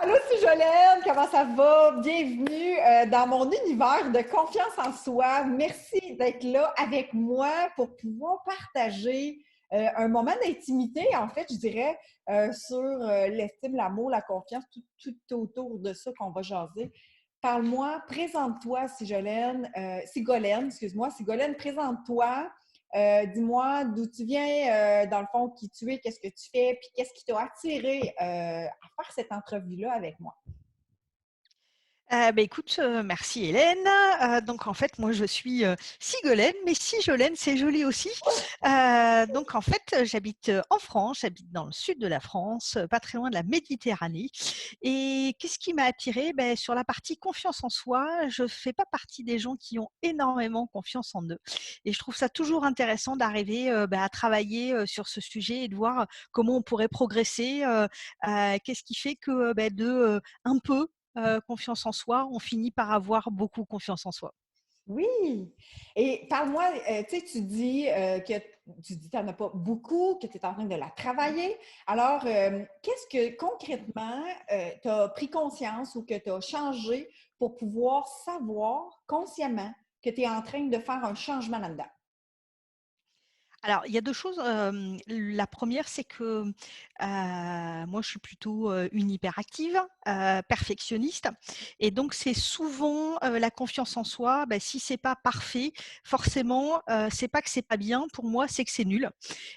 Allô, c'est Jolène, comment ça va? Bienvenue dans mon univers de confiance en soi. Merci d'être là avec moi pour pouvoir partager un moment d'intimité, en fait, je dirais, sur l'estime, l'amour, la confiance, tout autour de ça qu'on va jaser. Parle-moi, présente-toi, Sigolène, excuse-moi, Sigolène, présente-toi. Dis-moi d'où tu viens, dans le fond, qui tu es, qu'est-ce que tu fais, puis qu'est-ce qui t'a attiré à faire cette entrevue-là avec moi. Écoute, merci Hélène. Donc en fait, moi je suis Sigolène, mais Sigolène, c'est joli aussi. Donc en fait, j'habite en France, j'habite dans le sud de la France, pas très loin de la Méditerranée. Et qu'est-ce qui m'a attirée? Sur la partie confiance en soi, je fais pas partie des gens qui ont énormément confiance en eux. Et je trouve ça toujours intéressant d'arriver à travailler sur ce sujet et de voir comment on pourrait progresser. Qu'est-ce qui fait que un peu confiance en soi, on finit par avoir beaucoup confiance en soi. Oui! Et parle-moi, tu sais, que tu dis que tu n'en as pas beaucoup, que tu es en train de la travailler. Alors, qu'est-ce que concrètement tu as pris conscience ou que tu as changé pour pouvoir savoir consciemment que tu es en train de faire un changement là-dedans? Alors, il y a 2 choses, la première, c'est que, moi, je suis plutôt, une hyperactive, perfectionniste et donc c'est souvent, la confiance en soi, si c'est pas parfait, forcément, c'est pas que c'est pas bien, pour moi, c'est que c'est nul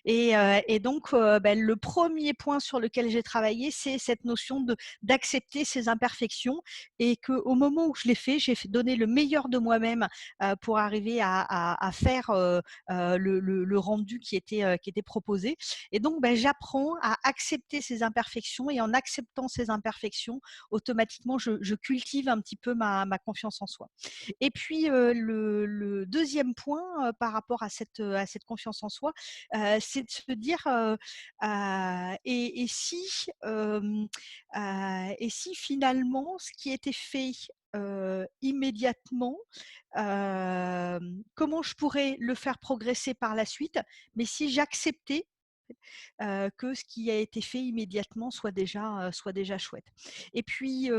et donc le premier point sur lequel j'ai travaillé, c'est cette notion d'accepter ses imperfections et qu'au moment où je l'ai fait, donné le meilleur de moi-même, pour arriver à faire, le rendu qui était proposé. Et donc, j'apprends à accepter ces imperfections et en acceptant ces imperfections, automatiquement, je cultive un petit peu ma confiance en soi. Et puis, le deuxième point par rapport à cette confiance en soi, c'est de se dire et si finalement ce qui était fait immédiatement, comment je pourrais le faire progresser par la suite, mais si j'acceptais que ce qui a été fait immédiatement soit déjà chouette. Et puis,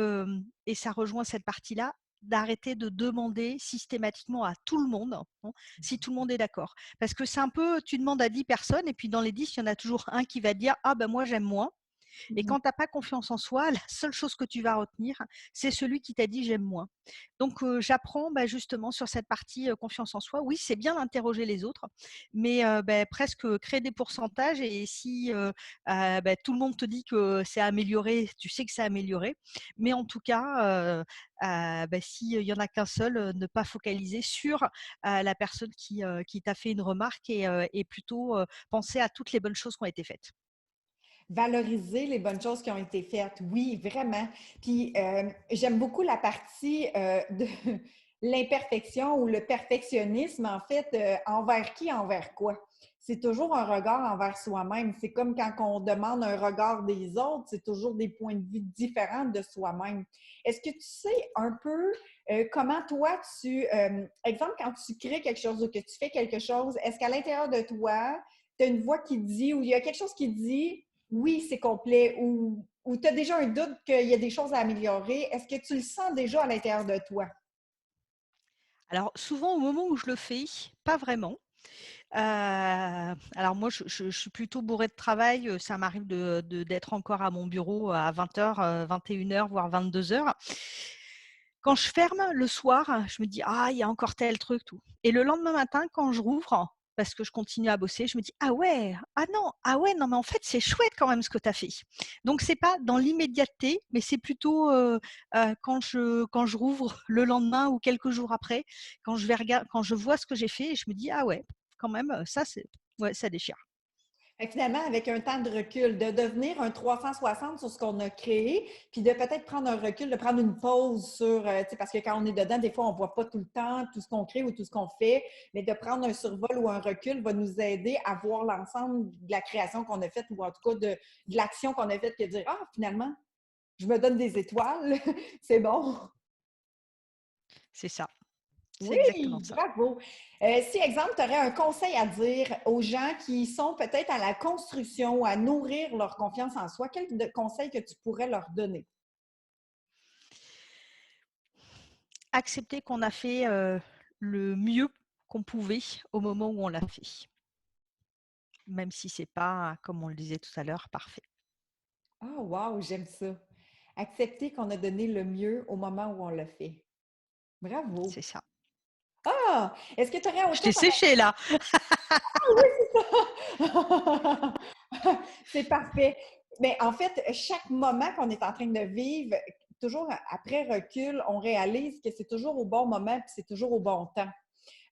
et ça rejoint cette partie-là, d'arrêter de demander systématiquement à tout le monde, hein, si tout le monde est d'accord. Parce que c'est un peu, tu demandes à 10 personnes et puis dans les 10, il y en a toujours un qui va dire: «Ah ben moi j'aime moins». Et Mhm. quand tu as pas confiance en soi, la seule chose que tu vas retenir, c'est celui qui t'a dit: «J'aime moins». Donc j'apprends, justement sur cette partie, confiance en soi. Oui, c'est bien d'interroger les autres, mais presque créer des pourcentages et si, tout le monde te dit que c'est amélioré, tu sais que c'est amélioré. Mais en tout cas, s'il y en a qu'un seul, ne pas focaliser sur, la personne qui t'a fait une remarque et plutôt, penser à toutes les bonnes choses qui ont été faites. Valoriser les bonnes choses qui ont été faites, oui, vraiment. Puis j'aime beaucoup la partie de l'imperfection ou le perfectionnisme, en fait, envers qui, envers quoi. C'est toujours un regard envers soi-même. C'est comme quand on demande un regard des autres, c'est toujours des points de vue différents de soi-même. Est-ce que tu sais un peu comment toi, exemple, quand tu crées quelque chose ou que tu fais quelque chose, est-ce qu'à l'intérieur de toi, tu as une voix qui dit, ou il y a quelque chose qui dit, oui, c'est complet, ou tu as déjà un doute qu'il y a des choses à améliorer, est-ce que tu le sens déjà à l'intérieur de toi? Alors souvent au moment où je le fais, pas vraiment. Alors moi je suis plutôt bourrée de travail, ça m'arrive d'être encore à mon bureau à 20:00, 21:00, voire 22:00. Quand je ferme le soir, je me dis: «Ah, il y a encore tel truc, tout» et le lendemain matin quand je rouvre, parce que je continue à bosser, je me dis: «Ah ouais, ah non, ah ouais, non mais en fait c'est chouette quand même ce que tu as fait». Donc c'est pas dans l'immédiateté, mais c'est plutôt, quand je rouvre le lendemain ou quelques jours après, quand je vois ce que j'ai fait et je me dis: «Ah ouais, quand même, ça c'est ouais, ça déchire». Fait que finalement, avec un temps de recul, de devenir un 360 sur ce qu'on a créé, puis de peut-être prendre un recul, de prendre une pause sur, tu sais, parce que quand on est dedans, des fois, on ne voit pas tout le temps tout ce qu'on crée ou tout ce qu'on fait, mais de prendre un survol ou un recul va nous aider à voir l'ensemble de la création qu'on a faite ou en tout cas de l'action qu'on a faite, que de dire, ah, finalement, je me donne des étoiles, c'est bon. C'est ça, c'est exactement Oui, ça. bravo. Si, exemple, tu aurais un conseil à dire aux gens qui sont peut-être à la construction ou à nourrir leur confiance en soi, quel conseil que tu pourrais leur donner? accepter qu'on a fait le mieux qu'on pouvait au moment où on l'a fait, même si c'est pas, comme on le disait tout à l'heure, parfait. Ah, wow, j'aime ça. Accepter qu'on a donné le mieux au moment où on l'a fait. Bravo. C'est ça. Ah! Est-ce que tu aurais Je autre t'ai chose à... séché là. C'est parfait. Mais en fait, chaque moment qu'on est en train de vivre, toujours après recul, on réalise que c'est toujours au bon moment et c'est toujours au bon temps.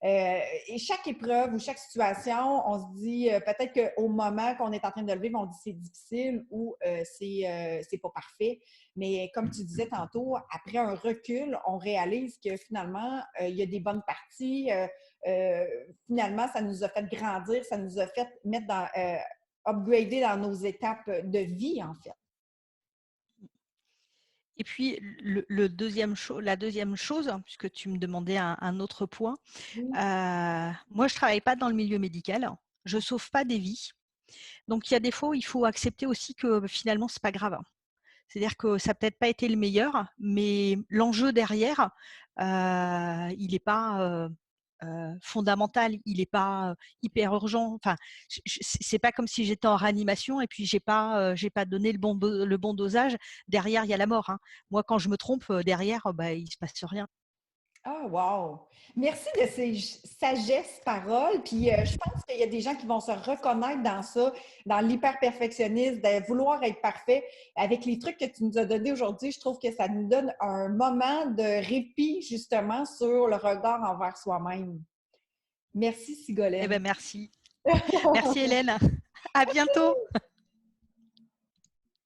Et chaque épreuve ou chaque situation, on se dit peut-être qu'au moment qu'on est en train de le vivre, on dit c'est difficile ou c'est pas parfait. Mais comme tu disais tantôt, après un recul, on réalise que finalement, il y a des bonnes parties. Euh, Finalement, ça nous a fait grandir, ça nous a fait mettre dans, upgrader dans nos étapes de vie, en fait. Et puis la deuxième chose, hein, puisque tu me demandais un autre point, Oui. moi je travaille pas dans le milieu médical, je sauve pas des vies. Donc il y a des fois où il faut accepter aussi que finalement c'est pas grave. C'est-à-dire que ça n'a peut-être pas été le meilleur, mais l'enjeu derrière, il n'est pas fondamental, il n'est pas hyper urgent. Enfin, c'est pas comme si j'étais en réanimation et puis j'ai pas donné le bon dosage. Derrière, il y a la mort, hein. Moi, quand je me trompe, derrière, bah, il se passe rien. Ah, wow! Merci de ces sagesses paroles. Puis je pense qu'il y a des gens qui vont se reconnaître dans ça, dans l'hyper-perfectionnisme, de vouloir être parfait. Avec les trucs que tu nous as donnés aujourd'hui, je trouve que ça nous donne un moment de répit, justement, sur le regard envers soi-même. Merci, Eh ben Sigolène. merci. Merci Hélène. À bientôt.